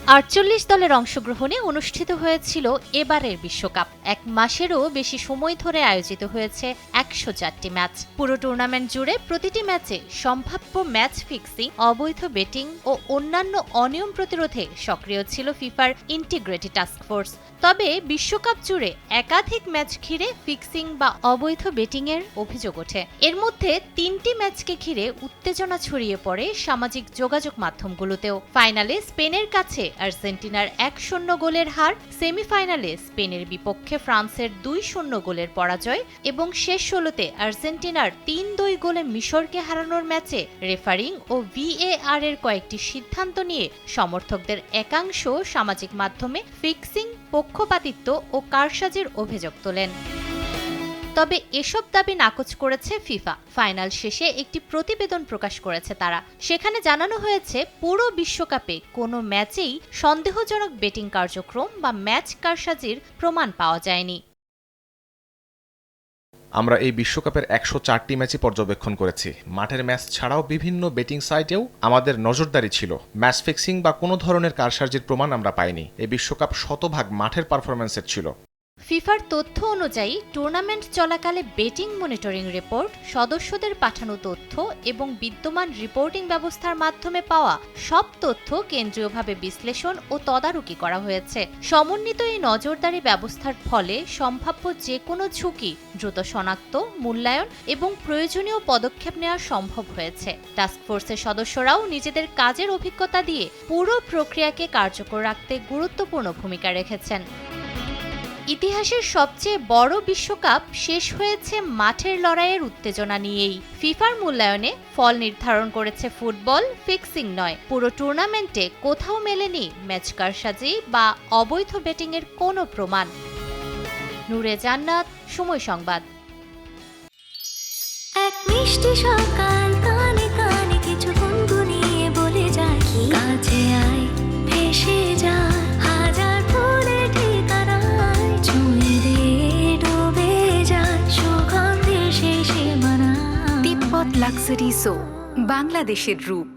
৪৮ দলের অংশগ্রহণে অনুষ্ঠিত হয়েছিল এবারের বিশ্বকাপ। ১ মাসেরও বেশি সময় ধরে আয়োজিত হয়েছে ১০৪টি ম্যাচ। পুরো টুর্নামেন্ট জুড়ে প্রতিটি ম্যাচে সম্ভাব্য ম্যাচ ফিক্সিং, অবৈধ বেটিং ও অন্যান্য অনিয়ম প্রতিরোধে সক্রিয় ছিল ফিফার ইন্টিগ্রেটেড টাস্ক ফোর্স। তবে বিশ্বকাপ জুড়ে একাধিক ম্যাচ ঘিরে ফিক্সিং বা অবৈধ বেটিংয়ের অভিযোগ ওঠে। এর মধ্যে ৩টি ম্যাচকে ঘিরে উত্তেজনা ছড়িয়ে পড়ে সামাজিক যোগাযোগ মাধ্যমগুলোতেও। ফাইনালে স্পেনের কাছে আর্জেন্টিনার ১-০ গোলের হার, সেমিফাইনালে স্পেনের বিপক্ষে ফ্রান্সের ২-০ গোলের পরাজয় এবং শেষ ১৬তে আর্জেন্টিনার ৩-২ গোলে মিশরকে হারানোর ম্যাচে রেফারিং ও VAR এর কয়েকটি সিদ্ধান্ত নিয়ে সমর্থকদের একাংশ সামাজিক মাধ্যমে ফিক্সিং, পক্ষপাতিত্ব ও কারসাজির অভিযোগ তোলেন। তবে এসব দাবি নাকচ করেছে ফিফা। ফাইনাল শেষে একটি প্রতিবেদন প্রকাশ করেছে তারা। সেখানে জানানো হয়েছে, পুরো বিশ্বকাপে কোনো ম্যাচেই সন্দেহজনক বেটিং কার্যক্রম বা ম্যাচ কারসাজির প্রমাণ পাওয়া যায়নি। আমরা এই বিশ্বকাপের ১০৪টি ম্যাচই পর্যবেক্ষণ করেছি। মাঠের ম্যাচ ছাড়াও বিভিন্ন বেটিং সাইটেও আমাদের নজরদারি ছিল। ম্যাচ ফিক্সিং বা কোনো ধরনের কারসাজির প্রমাণ আমরা পাইনি। এই বিশ্বকাপ শতভাগ মাঠের পারফরম্যান্সের ছিল। ফিফার তথ্য অনুযায়ী টুর্নামেন্ট চলাকালে বেটিং মনিটরিং রিপোর্ট, সদস্যদের পাঠানো তথ্য এবং বিদ্যমান রিপোর্টিং ব্যবস্থার মাধ্যমে পাওয়া সব তথ্য কেন্দ্রীয়ভাবে বিশ্লেষণ ও তদারকি করা হয়েছে। সমন্বিত এই নজরদারি ব্যবস্থার ফলে সম্ভাব্য যে কোনো ঝুঁকি দ্রুত শনাক্ত, মূল্যায়ন এবং প্রয়োজনীয় পদক্ষেপ নেওয়া সম্ভব হয়েছে। টাস্কফোর্সের সদস্যরাও নিজেদের কাজের অভিজ্ঞতা দিয়ে পুরো প্রক্রিয়াকে কার্যকর রাখতে গুরুত্বপূর্ণ ভূমিকা রেখেছেন। ইতিহাসের সবচেয়ে বড় বিশ্বকাপ শেষ হয়েছে মাঠের লড়াইয়ের উত্তেজনা নিয়েই। ফিফার মূল্যায়নে ফল নির্ধারণ করেছে ফুটবল, ফিক্সিং নয়। পুরো টুর্নামেন্টে কোথাও মেলেনি ম্যাচ কারসাজি বা অবৈধ বেটিংয়ের কোনো প্রমাণ। নূরে জান্নাত, সময় সংবাদ। এক মিষ্টি সকাল, কানে কানে কিছু গুনগুনিয়ে বলে যায়, কাছে আয়, ভেসে যা, হাজার ফুলের ঠিকানায়, ছুঁয়ে দে, ডুবে যায় সুগন্ধে সেই সীমানা। তিব্বত লাক্সারি সো, বাংলাদেশের রূপ।